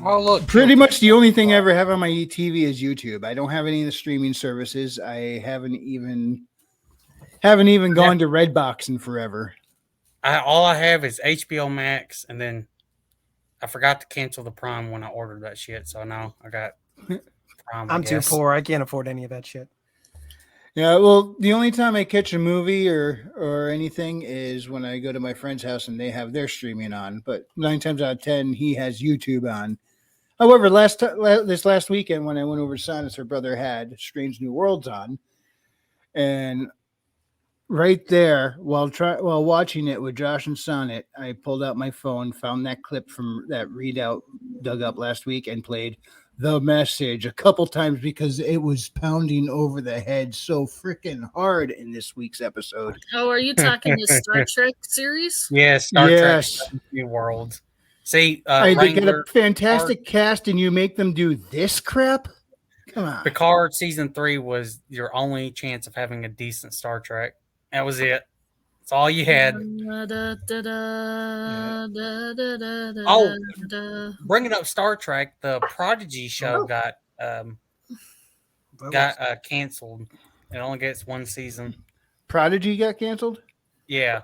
Oh, look. Pretty much the only thing I ever have on my TV is YouTube. I don't have any of the streaming services. I haven't even gone to Redbox in forever. All I have is HBO Max, and then I forgot to cancel the Prime when I ordered that shit. So now I got Prime. I'm too poor. I can't afford any of that shit. Yeah, well, the only time I catch a movie or anything is when I go to my friend's house and they have their streaming on. But 9 times out of 10, he has YouTube on. However, this last weekend when I went over to Sonic, her brother had Strange New Worlds on, and right there while watching it with Josh and Sonnet, I pulled out my phone, found that clip from that readout dug up last week, and played The Message a couple times because it was pounding over the head so freaking hard in this week's episode. Oh, are you talking the Star Trek series? Yes, Star Trek New Worlds. See, they get a fantastic cast, and you make them do this crap? Come on. Picard season 3 was your only chance of having a decent Star Trek. That was it. That's all you had. Bringing up Star Trek, the Prodigy show got canceled. It only gets one season. Prodigy got canceled? Yeah.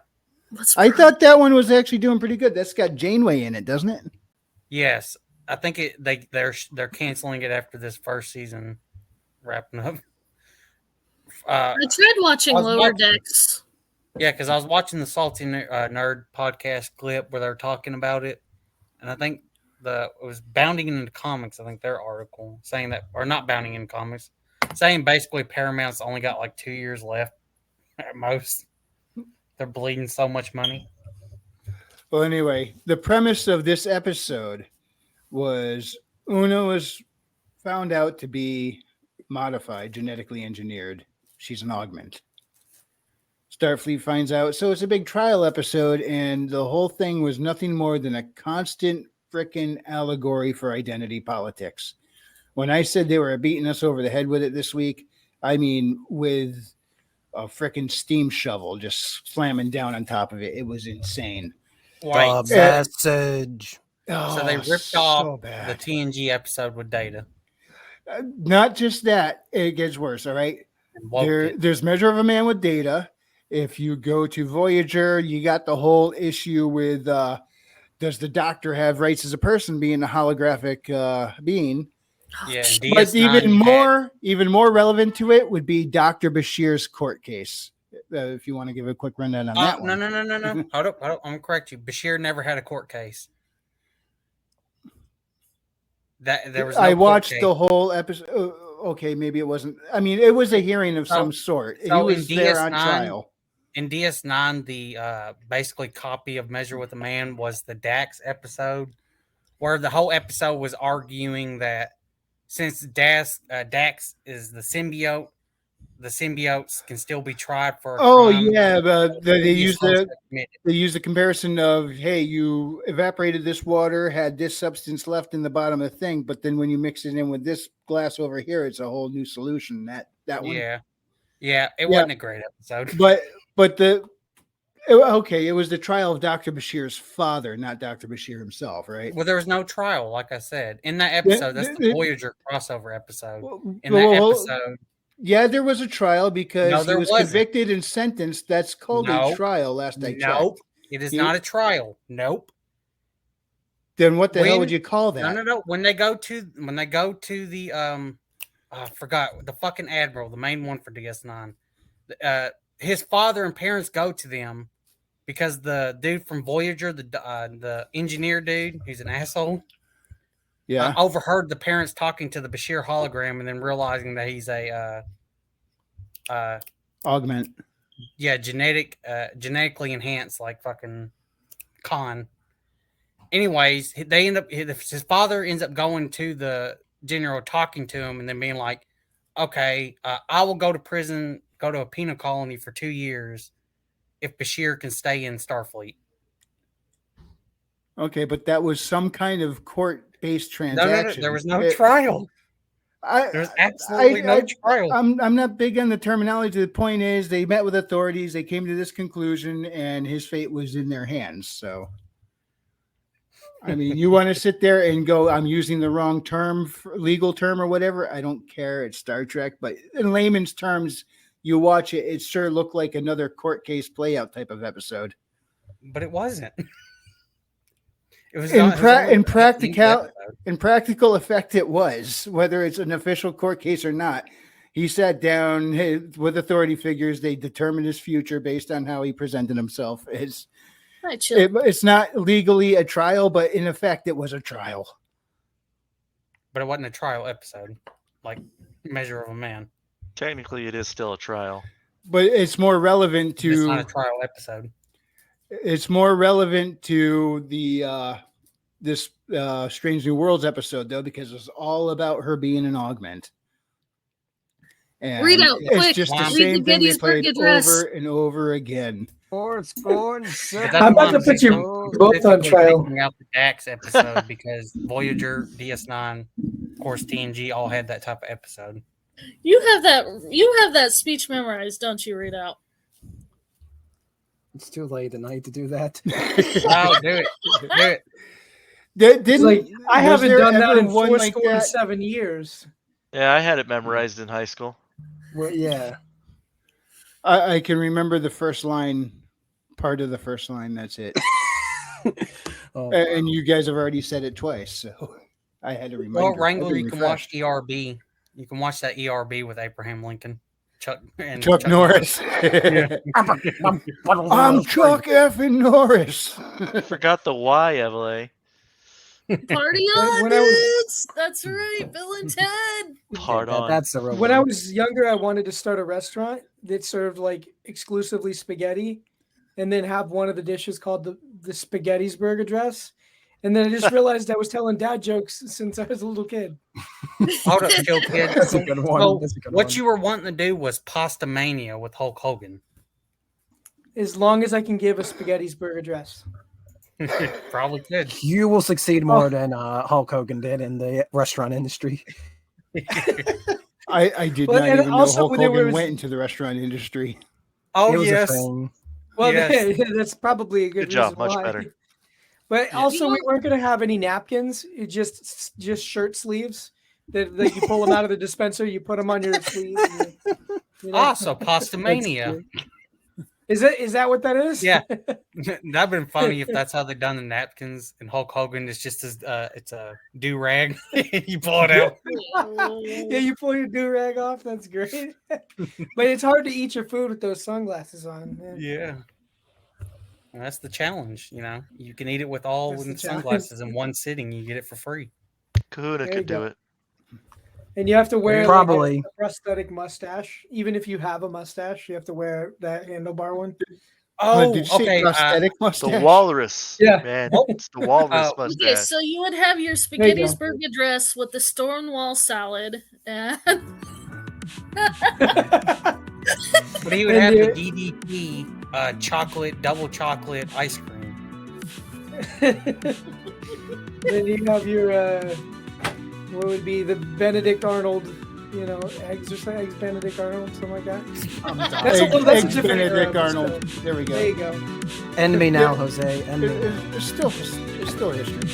I thought that one was actually doing pretty good. That's got Janeway in it, doesn't it? Yes, I think they're canceling it after this first season wrapping up. I tried watching Lower Decks. Yeah, because I was watching the Salty Nerd podcast clip where they're talking about it, and I think it was Bounding into Comics. I think their article saying that, or not Bounding into Comics, saying basically Paramount's only got like 2 years left at most. They're bleeding so much money. Well, anyway, the premise of this episode was Una was found out to be modified, genetically engineered. She's an augment. Starfleet finds out. So it's a big trial episode, and the whole thing was nothing more than a constant frickin' allegory for identity politics. When I said they were beating us over the head with it this week, I mean with a freaking steam shovel just slamming down on top of it. It was insane. The Message. So they ripped off the TNG episode with Data. Not just that, it gets worse. All right. There's Measure of a Man with Data. If you go to Voyager, you got the whole issue with does the Doctor have rights as a person being a holographic being? Yeah, but even more relevant to it would be Dr. Bashir's court case. If you want to give a quick rundown on that one. No. Hold up. I'm going to correct you. Bashir never had a court case. There was. No I watched case. the whole episode. Okay, maybe it wasn't. I mean, it was a hearing of some sort. He was there on trial. In DS9, the basically copy of Measure with a Man was the Dax episode, where the whole episode was arguing that since Dax is the symbiote, the symbiotes can still be tried for. But they use the comparison of, hey, you evaporated this water, had this substance left in the bottom of the thing, but then when you mix it in with this glass over here, it's a whole new solution. That one. Yeah, it wasn't a great episode. But it was the trial of Dr. Bashir's father, not Dr. Bashir himself, right? Well, there was no trial, like I said. In that episode, that's the Voyager crossover episode. Episode. Yeah, there was a trial because he was convicted and sentenced. That's called a trial, last I checked. Nope. It is not a trial. Nope. Then what the hell would you call that? No. When they go to the I forgot the fucking admiral, the main one for DS9. His father and parents go to them because the dude from Voyager, the engineer dude, he's an asshole. Yeah, overheard the parents talking to the Bashir hologram and then realizing that he's a augment. Yeah, genetically enhanced, like fucking Khan. Anyways, they end up. His father ends up going to the general, talking to him, and then being like, "Okay, I will go to prison, go to a penal colony for 2 years, if Bashir can stay in Starfleet." Okay, but that was some kind of court-based transaction. No, there was no trial. There's absolutely no trial. I'm not big on the terminology. The point is, they met with authorities. They came to this conclusion, and his fate was in their hands. So, I mean, you want to sit there and go, I'm using the wrong term, legal term or whatever. I don't care. It's Star Trek. But in layman's terms, you watch it, it sure looked like another court case playout type of episode. But it wasn't. It was In practical effect, it was, whether it's an official court case or not. He sat down with authority figures. They determined his future based on how he presented himself. It's not legally a trial, but in effect, it was a trial. But it wasn't a trial episode, like Measure of a Man. Technically, it is still a trial. But it's more relevant to... It's not a trial episode. It's more relevant to the this Strange New Worlds episode, though, because it's all about her being an augment. And read out it's quick. just the Read same thing they Gettysburg played Address. over and over again. I'm about to put you both on trial. Out the Dax episode because Voyager, DS9, of course TNG all had that type of episode. You have that speech memorized, don't you? Read out. It's too late tonight to do that. Oh, do it. I haven't done that in one like 7 years. Yeah, I had it memorized in high school. Well, yeah. I can remember the first line, part of the first line. That's it. And you guys have already said it twice, so I had to remember. Well, Wrangler, you can watch ERB. You can watch that ERB with Abraham Lincoln, Chuck Norris. I'm Chuck effing Norris. I forgot the Y, Evelyn. Party on, dudes! That's right, Bill and Ted. That's the real When I was younger, I wanted to start a restaurant that served like exclusively spaghetti, and then have one of the dishes called the Spaghettisburg address. And then I just realized I was telling dad jokes since I was a little kid. Hold up, chill, kid. That's a good one. So That's a good what one. you were wanting to do was Pasta Mania with Hulk Hogan. As long as I can give a Spaghettisburg address. Probably could. You will succeed more than Hulk Hogan did in the restaurant industry. I did not even know Hulk Hogan went into the restaurant industry. Oh, yes. Well, yes. that's probably a good job. reason Much why. better. But also, we weren't going to have any napkins. It just shirt sleeves that you pull them out of the dispenser. You put them on your sleeve. So Pasta Mania. Is that what that is? Yeah, that'd been funny if that's how they done the napkins. And Hulk Hogan is just as it's a do rag. You pull it out. Yeah, you pull your do rag off. That's great. But it's hard to eat your food with those sunglasses on. Man. Yeah. And that's the challenge, You can eat it with all That's with the sunglasses in one sitting. You get it for free. Kahuna could do it. And you have to wear Probably. a prosthetic mustache. Even if you have a mustache, you have to wear that handlebar one. Oh, did you say prosthetic mustache? The walrus. Yeah. Man, it's the walrus mustache. Okay, so you would have your Spaghettisburg address with the Stonewall salad and But he would have the DDP chocolate, double chocolate ice cream. Then you have your what would be the Benedict Arnold, eggs or something, eggs Benedict Arnold, something like that. That's a different Benedict Arnold. There we go. There you go. End me now, Jose. End me. It's still history.